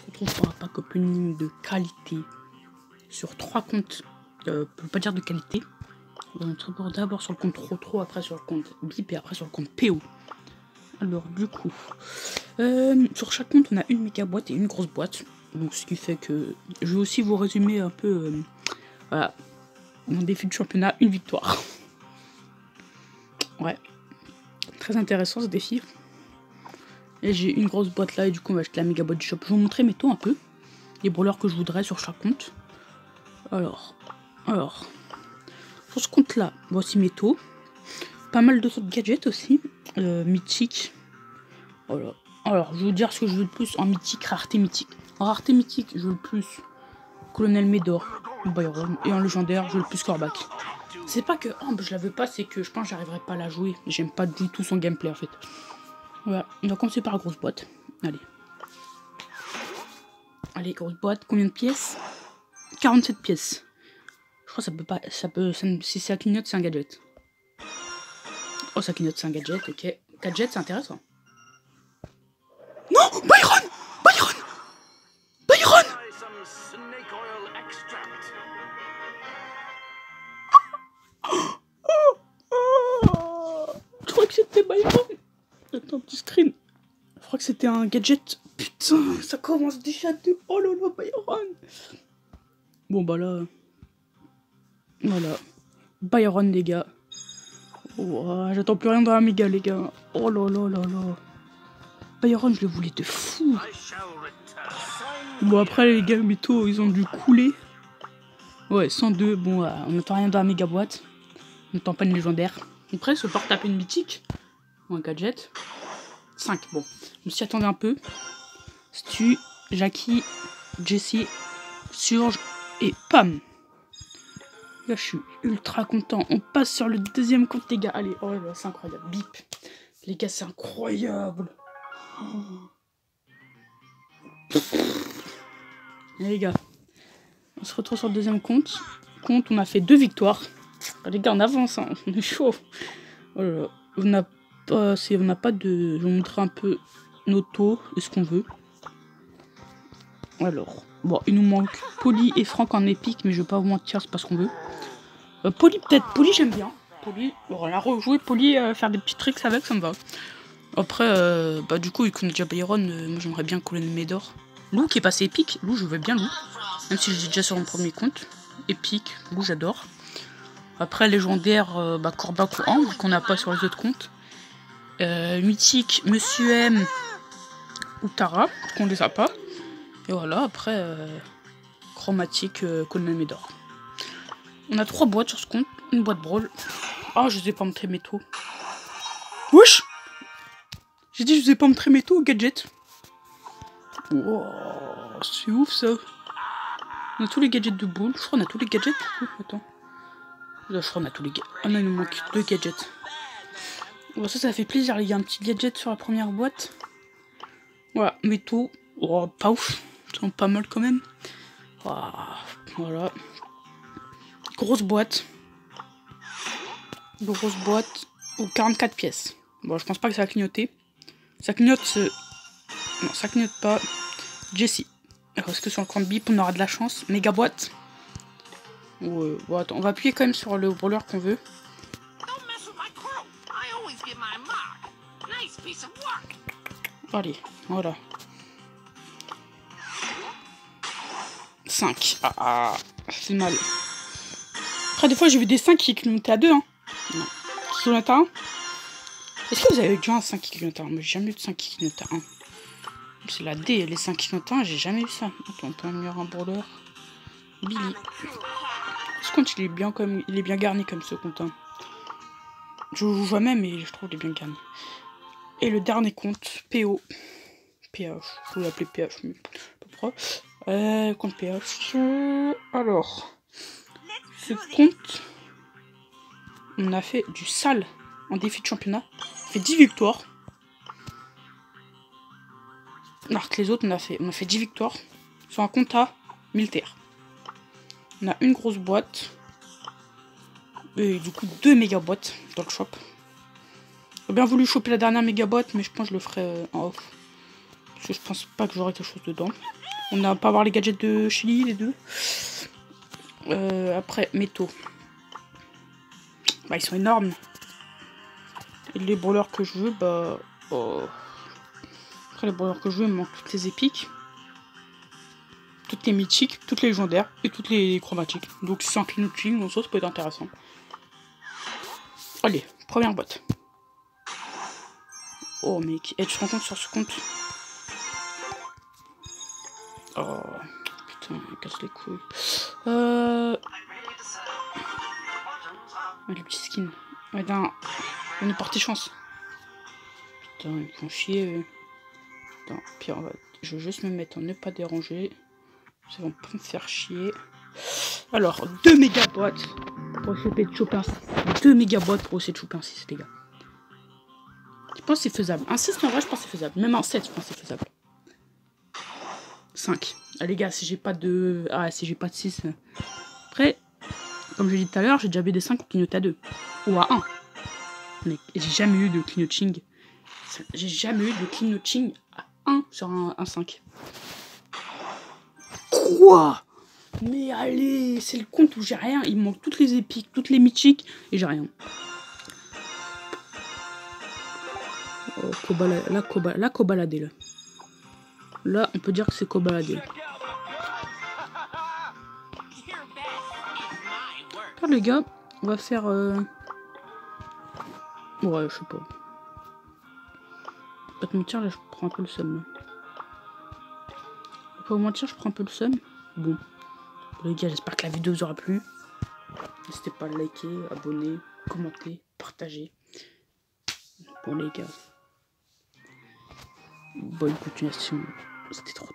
se retrouve pour un pack opening de qualité sur 3 comptes, peut pas dire de qualité. On va se d'abord sur le compte Rotro, après sur le compte BIP et après sur le compte PO. Alors du coup, sur chaque compte on a une méga boîte et une grosse boîte. Donc ce qui fait que je vais aussi vous résumer un peu voilà, mon défi de championnat, une victoire. Ouais, très intéressant ce défi. Et j'ai une grosse boîte là et du coup on va acheter la méga boîte du shop. Je vais vous montrer mes taux un peu, les brawlers que je voudrais sur chaque compte. Alors, sur ce compte là, voici mes taux. Pas mal de autres gadgets aussi, mythique. Voilà. Alors je vais vous dire ce que je veux le plus en mythique, rareté mythique. En rareté mythique, je veux le plus Colonel Médor, Byron, et en légendaire, je veux le plus Corbac. C'est pas que je la veux pas, c'est que je pense que j'arriverai pas à la jouer. J'aime pas du tout son gameplay en fait. Voilà, on va commencer par la grosse boîte. Allez. Allez, grosse boîte, combien de pièces? 47 pièces. Je crois que ça peut, si ça clignote, c'est un gadget. Oh, ça clignote, c'est un gadget, ok. Gadget, c'est intéressant. Non, Byron! Byron! Byron! Je crois que c'était Byron. Attends, petit screen. Je crois que c'était un gadget. Putain, ça commence déjà de... Oh là là, Byron. Bon bah là... Voilà. Byron, les gars. Oh, j'attends plus rien dans la méga, les gars. Oh là là là là. Byron, je le voulais de fou. Bon, après, les gars, mes taux, ils ont dû couler. Ouais, 102. Bon, on n'attend rien dans la méga boîte. On n'attend pas une légendaire. Après, se porte taper une mythique. Ou un gadget. 5. Bon, on s'y attendait un peu. Stu, Jackie, Jessie, Surge et Pam. Là, je suis ultra content. On passe sur le deuxième compte, les gars. Allez, oh là, c'est incroyable. Bip. Les gars, c'est incroyable. Oh. Les gars, on se retrouve sur le deuxième compte. On a fait 2 victoires. Les gars, on avance, hein. On est chaud. Oh là là. On n'a pas de... Je vais vous montrer un peu nos taux et ce qu'on veut. Alors, bon, il nous manque Polly et Franck en épique, mais je vais pas vous mentir, c'est pas ce qu'on veut. Polly, peut-être. Polly, j'aime bien. Polly, on la rejouer. Polly, faire des petits tricks avec, ça me va. Après, bah, du coup, vu qu'on a déjà Byron, moi j'aimerais bien Colonel Médor. Lou qui est passé épique. Lou, je veux bien Lou. Même si je l'ai déjà sur mon premier compte. Épique, Lou, j'adore. Après, légendaire, bah, Corbac ou Ange, qu'on n'a pas sur les autres comptes. Mythique, Monsieur M ou Tara, qu'on les a pas. Et voilà, après, chromatique, Colonel Médor. On a 3 boîtes sur ce compte. Une boîte brawl. Ah, je sais pas montrer mes taux. Wesh! J'ai dit, je sais pas montrer mes taux, gadget. Wow, c'est ouf ça. On a tous les gadgets de boule. Je crois qu'on a tous les gadgets. Attends. Là, je crois qu'on a tous les gadgets. Ah non, il nous manque 2 gadgets. Bon, ça fait plaisir, les gars. Un petit gadget sur la première boîte. Voilà, mes taux. Oh, pas ouf. Ils sont pas mal quand même. Voilà. Grosse boîte. Grosse boîte. Ou 44 pièces. Bon, je pense pas que ça va clignoter. Ça clignote. Non, ça clignote pas. Jessie. Est-ce que sur le compte BIP on aura de la chance? Méga boîte. Ouais, bon, attends, on va appuyer quand même sur le brawler qu'on veut. Allez, voilà. 5. Ah, c'est mal. Après, des fois, j'ai vu des 5 qui clignotaient à 2. Hein. Non. Qui clignotent à 1. Est-ce que vous avez déjà un 5 qui clignote à 1? Moi, j'ai jamais eu de 5 qui clignote à 1. C'est la D, les 5 qui clignotent à 1, j'ai jamais eu ça. Attends, on peut améliorer un brawler. Billy. Ce compte, il est bien comme, il est bien garni comme ce compte. Hein. Je joue jamais, mais je trouve qu'il est bien garni. Et le dernier compte, PO. PH, je peux l'appeler PH, mais pas trop. Compte PH. Alors, ce compte, on a fait du sale en défi de championnat. On a fait 10 victoires. Alors que les autres, on a fait 10 victoires sur un compte à militaire. On a une grosse boîte. Et du coup, 2 méga boîtes dans le shop. J'ai bien voulu choper la dernière méga boîte, mais je pense que je le ferai en off. Parce que je pense pas que j'aurai quelque chose dedans. On n'a pas voir les gadgets de Shelly, les deux. Après, métaux. Bah, ils sont énormes. Et les brawlers que je veux, bah... Oh. Après, les brawlers que je veux, il me manque toutes les épiques. Toutes les mythiques, toutes les légendaires et toutes les chromatiques. Donc si c'est un clean donc ça peut être intéressant. Allez, première boîte. Oh mec, tu te rends compte sur ce compte? Oh putain, il casse les couilles. Les petits skins. Ouais, on est porté chance. Putain, ils me font chier. Attends, pire, je vais juste me mettre en ne pas déranger. Ça va pas me faire chier. Alors, 2 méga boîtes pour essayer de choper un 6. 2 méga boîtes pour essayer de choper un 6, les gars. Je pense que c'est faisable. Un 6, en vrai, je pense que c'est faisable. Même un 7, je pense que c'est faisable. 5. Ah, les gars, si j'ai pas de... Ah, si j'ai pas de 6... Après, comme je l'ai dit tout à l'heure, j'ai déjà vu des 5 qui clignotent à 2. Ou à 1. Mais j'ai jamais eu de clignoting. J'ai jamais eu de clignoting à 1 sur un 5. Quoi? Mais allez, c'est le compte où j'ai rien. Il me manque toutes les épiques, toutes les mythiques, et j'ai rien. Oh, la cobaladé, là. Là, on peut dire que c'est cobaladé. Alors, les gars, on va faire... Ouais, je sais pas. Pas te mentir, là, je prends un peu le seum. Pas vous mentir, je prends un peu le seum. Bon. Les gars, j'espère que la vidéo vous aura plu. N'hésitez pas à liker, abonner, commenter, partager. Bon les gars. Bonne continuation. C'était trop.